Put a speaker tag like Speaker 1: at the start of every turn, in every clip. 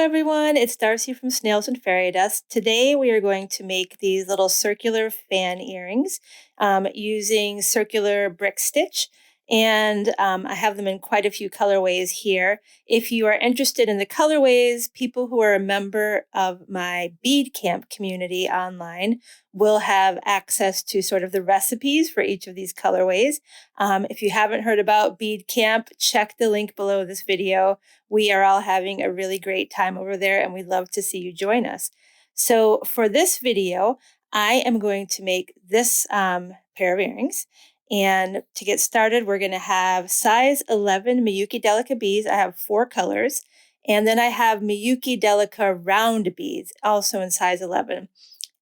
Speaker 1: everyone, it's Darcy from Snails and Fairy Dust. Today we are going to make these little circular fan earrings using circular brick stitch. And I have them in quite a few colorways here. If you are interested in the colorways, people who are a member of my bead camp community online will have access to sort of the recipes for each of these colorways. If you haven't heard about bead camp, check the link below this video. We are all having a really great time over there, and we'd love to see you join us. So for this video, I am going to make this pair of earrings. And to get started, we're going to have size 11 Miyuki Delica beads. I have 4 colors. And then I have Miyuki Delica round beads, also in size 11.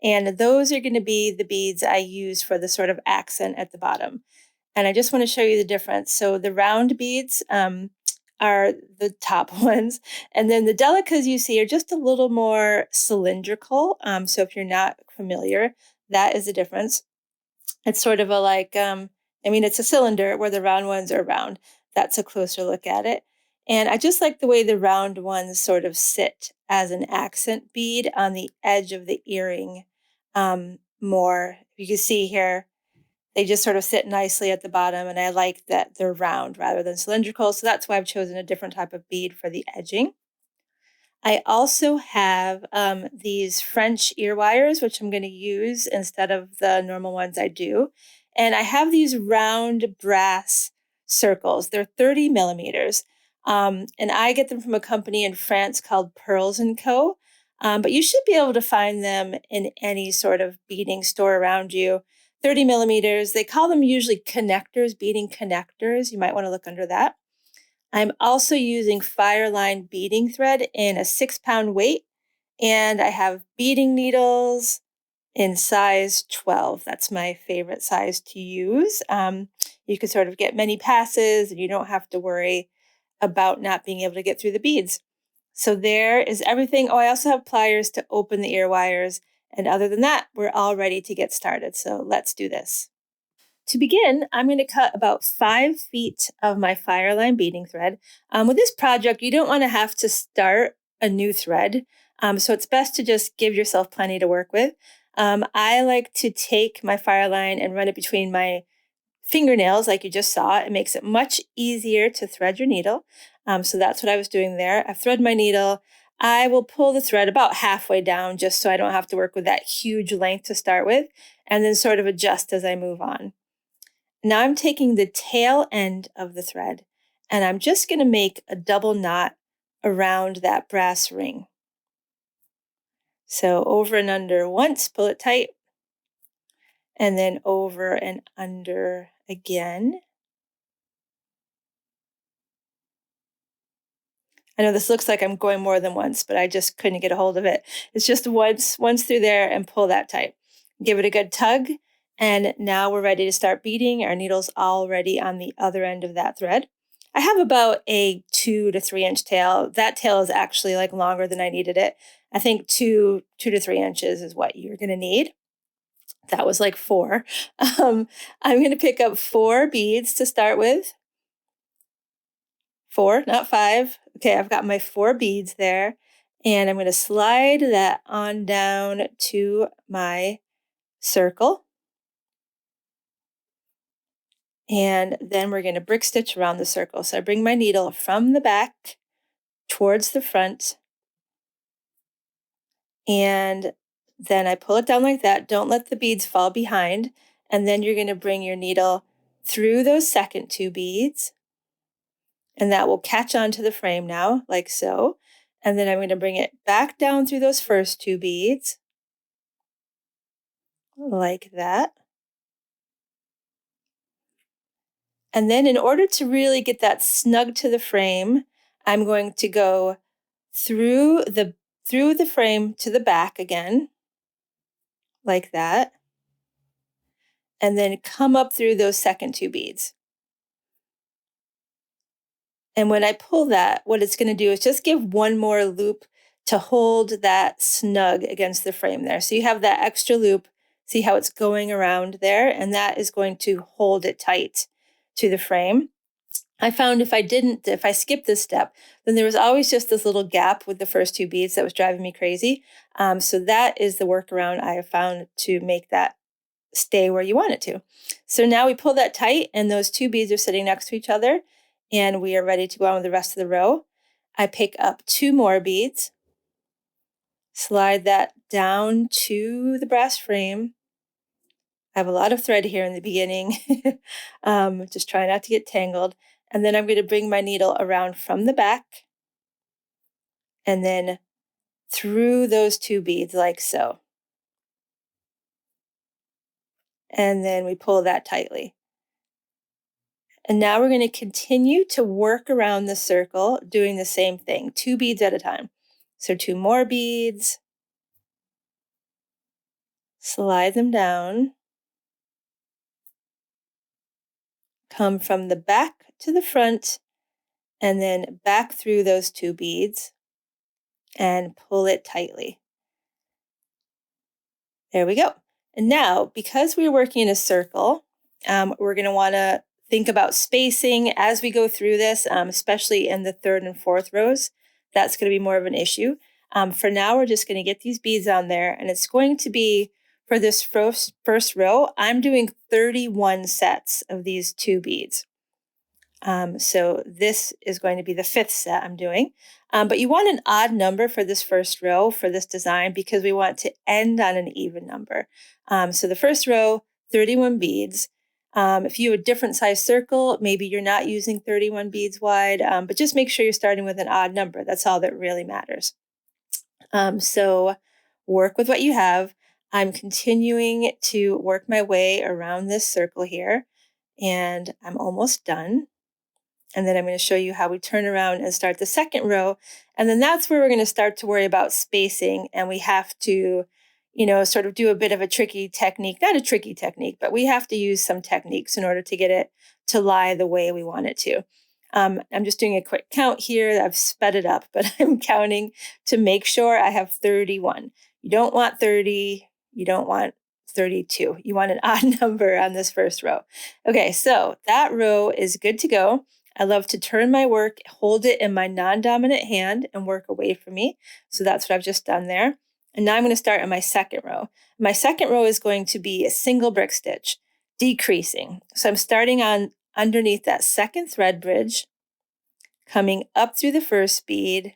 Speaker 1: And those are going to be the beads I use for the sort of accent at the bottom. And I just want to show you the difference. So the round beads are the top ones. And then the Delicas you see are just a little more cylindrical. So if you're not familiar, that is the difference. It's sort of a it's a cylinder where the round ones are round. That's a closer look at it. And I just like the way the round ones sort of sit as an accent bead on the edge of the earring more. You can see here, they just sort of sit nicely at the bottom, and I like that they're round rather than cylindrical, so that's why I've chosen a different type of bead for the edging. I also have these French ear wires, which I'm going to use instead of the normal ones I do. And I have these round brass circles. They're 30 millimeters. And I get them from a company in France called Pearls & Co. But you should be able to find them in any sort of beading store around you. 30 millimeters. They call them usually connectors, beading connectors. You might want to look under that. I'm also using Fireline beading thread in a 6-pound weight, and I have beading needles in size 12. That's my favorite size to use. You can sort of get many passes, and you don't have to worry about not being able to get through the beads. So there is everything. Oh, I also have pliers to open the ear wires. And other than that, we're all ready to get started. So let's do this. To begin, I'm going to cut about 5 feet of my Fireline beading thread. With this project, you don't want to have to start a new thread. So it's best to just give yourself plenty to work with. I like to take my Fireline and run it between my fingernails like you just saw. It makes it much easier to thread your needle. So that's what I was doing there. I've threaded my needle. I will pull the thread about halfway down just so I don't have to work with that huge length to start with, and then sort of adjust as I move on. Now I'm taking the tail end of the thread, and I'm just going to make a double knot around that brass ring. So over and under once, pull it tight, and then over and under again. I know this looks like I'm going more than once, but I just couldn't get a hold of it. It's just once through there, and pull that tight. Give it a good tug, and now we're ready to start beading. Our needle's already on the other end of that thread. I have about a 2 to 3 inch tail. That tail is actually like longer than I needed it. I think 2 to 3 inches is what you're going to need. That was like 4. I'm going to pick up 4 beads to start with. 4, not 5. Okay, I've got my 4 beads there, and I'm going to slide that on down to my circle. And then we're going to brick stitch around the circle. So I bring my needle from the back towards the front, and then I pull it down like that. Don't let the beads fall behind. And then you're going to bring your needle through those second 2 beads, and that will catch onto the frame now, like so. And then I'm going to bring it back down through those first 2 beads, like that. And then in order to really get that snug to the frame, I'm going to go through the frame to the back again, like that. And then come up through those second 2 beads. And when I pull that, what it's going to do is just give one more loop to hold that snug against the frame there. So you have that extra loop. See how it's going around there? And that is going to hold it tight to the frame. I found if I skipped this step, then there was always just this little gap with the first two beads that was driving me crazy. So that is the workaround I have found to make that stay where you want it to. So now we pull that tight, and those two beads are sitting next to each other, and we are ready to go on with the rest of the row. I pick up two more beads, slide that down to the brass frame. I have a lot of thread here in the beginning. Just try not to get tangled. And then I'm going to bring my needle around from the back and then through those two beads like so. And then we pull that tightly. And now we're going to continue to work around the circle doing the same thing, two beads at a time. So two more beads, slide them down, come from the back to the front, and then back through those two beads and pull it tightly. There we go. And now, because we're working in a circle, we're going to want to think about spacing as we go through this, especially in the third and fourth rows. That's going to be more of an issue. For now, we're just going to get these beads on there, and it's going to be, for this first row, I'm doing 31 sets of these two beads. So this is going to be the fifth set I'm doing. But you want an odd number for this first row for this design because we want to end on an even number. So the first row, 31 beads. If you have a different size circle, maybe you're not using 31 beads wide, but just make sure you're starting with an odd number. That's all that really matters. So work with what you have. I'm continuing to work my way around this circle here, and I'm almost done. And then I'm going to show you how we turn around and start the second row. And then that's where we're going to start to worry about spacing. And we have to, sort of do a bit of a tricky technique, not a tricky technique, but we have to use some techniques in order to get it to lie the way we want it to. I'm just doing a quick count here. I've sped it up, but I'm counting to make sure I have 31. You don't want 30. You don't want 32. You want an odd number on this first row. Okay, so that row is good to go. I love to turn my work, hold it in my non-dominant hand and work away from me. So that's what I've just done there. And now I'm going to start on my second row. My second row is going to be a single brick stitch, decreasing. So I'm starting on underneath that second thread bridge, coming up through the first bead,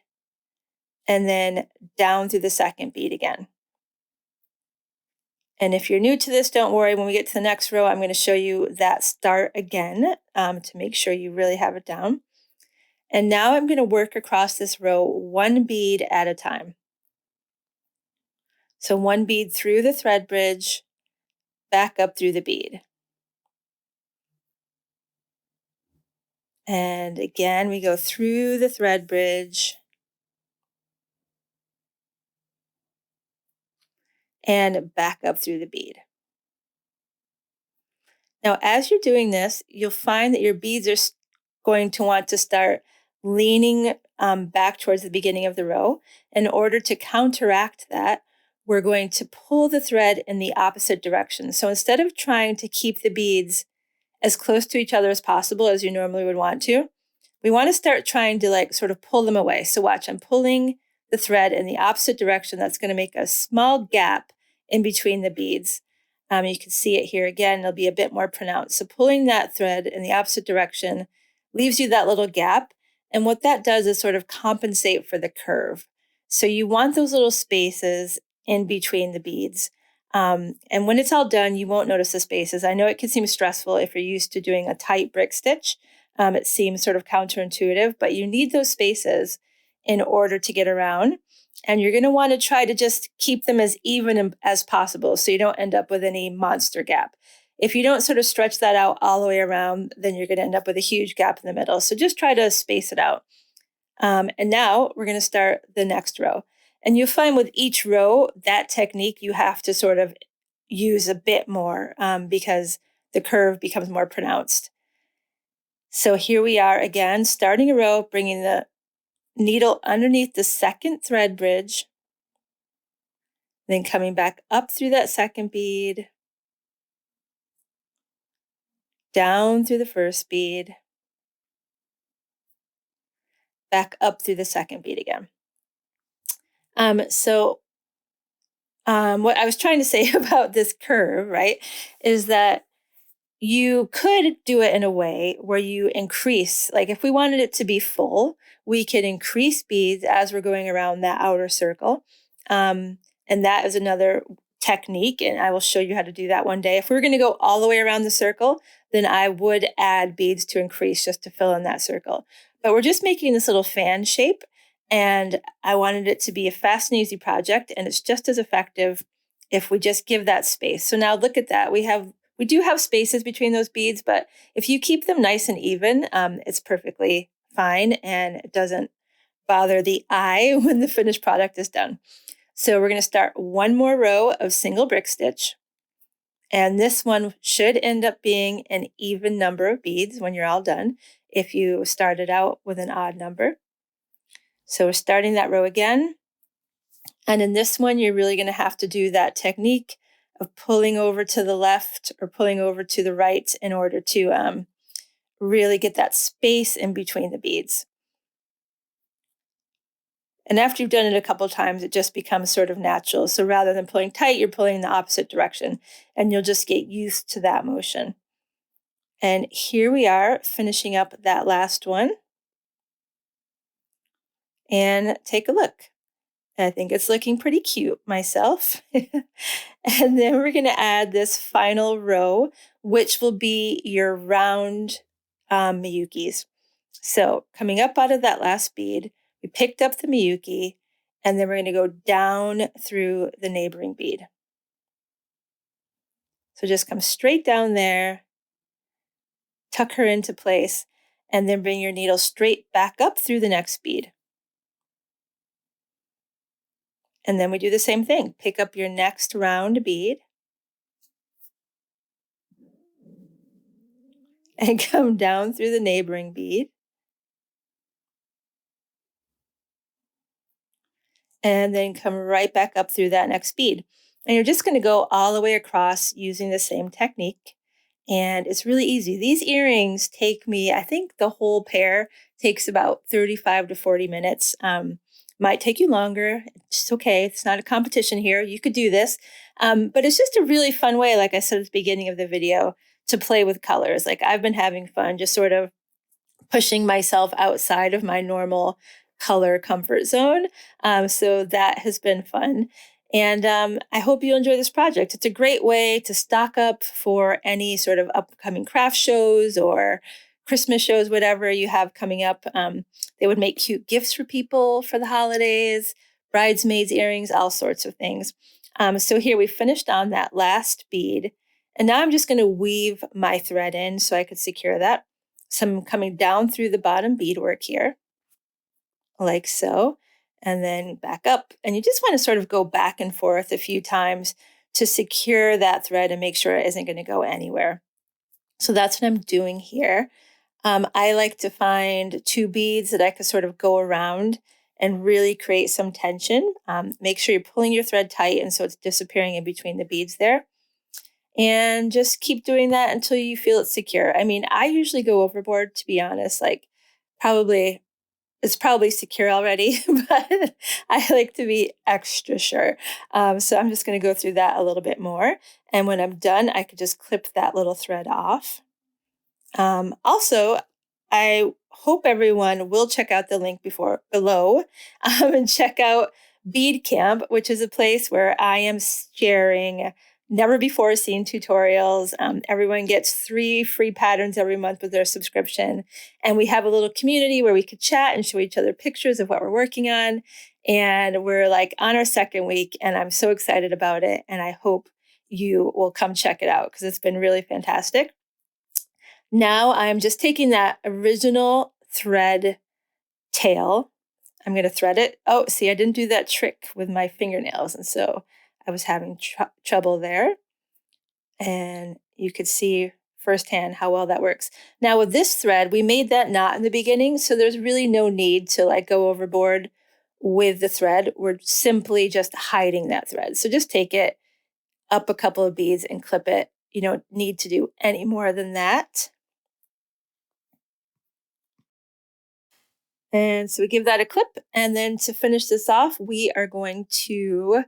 Speaker 1: and then down through the second bead again. And if you're new to this, don't worry. When we get to the next row, I'm going to show you that start again to make sure you really have it down. And now I'm going to work across this row one bead at a time. So one bead through the thread bridge, back up through the bead. And again, we go through the thread bridge and back up through the bead. Now, as you're doing this, you'll find that your beads are going to want to start leaning back towards the beginning of the row. In order to counteract that, we're going to pull the thread in the opposite direction. So instead of trying to keep the beads as close to each other as possible as you normally would want to, we want to start trying to sort of pull them away. So watch, I'm pulling the thread in the opposite direction. That's going to make a small gap in between the beads. You can see it here again, it'll be a bit more pronounced. So pulling that thread in the opposite direction leaves you that little gap. And what that does is sort of compensate for the curve. So you want those little spaces in between the beads. And when it's all done, you won't notice the spaces. I know it can seem stressful if you're used to doing a tight brick stitch. It seems sort of counterintuitive, but you need those spaces in order to get around. And you're going to want to try to just keep them as even as possible so you don't end up with any monster gap. If you don't sort of stretch that out all the way around, then you're going to end up with a huge gap in the middle. So just try to space it out. And now we're going to start the next row. And you'll find with each row, that technique you have to sort of use a bit more because the curve becomes more pronounced. So here we are again, starting a row, bringing the needle underneath the second thread bridge, then coming back up through that second bead, down through the first bead, back up through the second bead again. So what I was trying to say about this curve, right, is that you could do it in a way where you increase, like if we wanted it to be full, we could increase beads as we're going around that outer circle. Um, and that is another technique, and I will show you how to do that one day. If we were going to go all the way around the circle, then I would add beads to increase just to fill in that circle. But we're just making this little fan shape, and I wanted it to be a fast and easy project, and it's just as effective if we just give that space. So now look at that. We do have spaces between those beads, but if you keep them nice and even, it's perfectly fine and it doesn't bother the eye when the finished product is done. So we're going to start one more row of single brick stitch. And this one should end up being an even number of beads when you're all done, if you started out with an odd number. So we're starting that row again. And in this one, you're really going to have to do that technique of pulling over to the left or pulling over to the right in order to really get that space in between the beads. And after you've done it a couple of times, it just becomes sort of natural. So rather than pulling tight, you're pulling in the opposite direction, and you'll just get used to that motion. And here we are finishing up that last one. And take a look. I think it's looking pretty cute myself. And then we're going to add this final row, which will be your round Miyukis. So coming up out of that last bead, we picked up the Miyuki, and then we're going to go down through the neighboring bead. So just come straight down there, tuck her into place, and then bring your needle straight back up through the next bead. And then we do the same thing. Pick up your next round bead and come down through the neighboring bead. And then come right back up through that next bead. And you're just going to go all the way across using the same technique. And it's really easy. These earrings take me, I think the whole pair takes about 35 to 40 minutes. Might take you longer. It's okay. It's not a competition here. You could do this. But it's just a really fun way, like I said at the beginning of the video, to play with colors. Like I've been having fun just sort of pushing myself outside of my normal color comfort zone. So that has been fun. And I hope you enjoy this project. It's a great way to stock up for any sort of upcoming craft shows or Christmas shows, whatever you have coming up. They would make cute gifts for people for the holidays, bridesmaids' earrings, all sorts of things. So here we finished on that last bead. And now I'm just going to weave my thread in so I could secure that. So I'm coming down through the bottom beadwork here, like so, and then back up. And you just want to sort of go back and forth a few times to secure that thread and make sure it isn't going to go anywhere. So that's what I'm doing here. I like to find two beads that I could sort of go around and really create some tension. Make sure you're pulling your thread tight and so it's disappearing in between the beads there. And just keep doing that until you feel it's secure. I mean, I usually go overboard, to be honest, like it's probably secure already, but I like to be extra sure. So I'm just going to go through that a little bit more. And when I'm done, I could just clip that little thread off. Also, I hope everyone will check out the link below and check out Bead Camp, which is a place where I am sharing never before seen tutorials. Everyone gets 3 free patterns every month with their subscription. And we have a little community where we could chat and show each other pictures of what we're working on. And we're like on our second week, and I'm so excited about it. And I hope you will come check it out because it's been really fantastic. Now I'm just taking that original thread tail. I'm going to thread it. Oh, see, I didn't do that trick with my fingernails. And so I was having trouble there. And you could see firsthand how well that works. Now with this thread, we made that knot in the beginning. So there's really no need to like go overboard with the thread. We're simply just hiding that thread. So just take it up a couple of beads and clip it. You don't need to do any more than that. And so we give that a clip. And then to finish this off, we are going to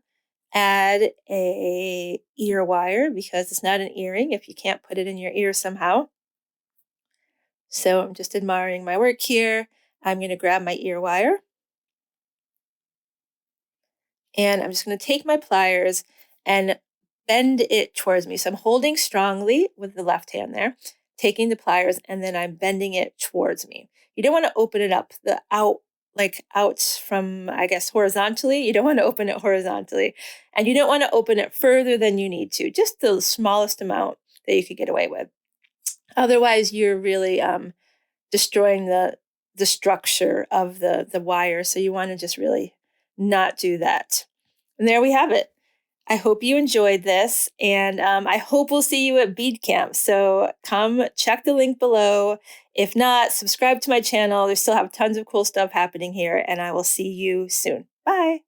Speaker 1: add a ear wire because it's not an earring if you can't put it in your ear somehow. So I'm just admiring my work here. I'm going to grab my ear wire and I'm just going to take my pliers and bend it towards me. So I'm holding strongly with the left hand there, taking the pliers, and then I'm bending it towards me. You don't want to open it up the out like out from, I guess, horizontally. You don't want to open it horizontally, and you don't want to open it further than you need to, just the smallest amount that you could get away with. Otherwise, you're really destroying the structure of the wire. So you want to just really not do that. And there we have it. I hope you enjoyed this, and I hope we'll see you at Bead Camp. So come check the link below. If not, subscribe to my channel. They still have tons of cool stuff happening here, and I will see you soon. Bye.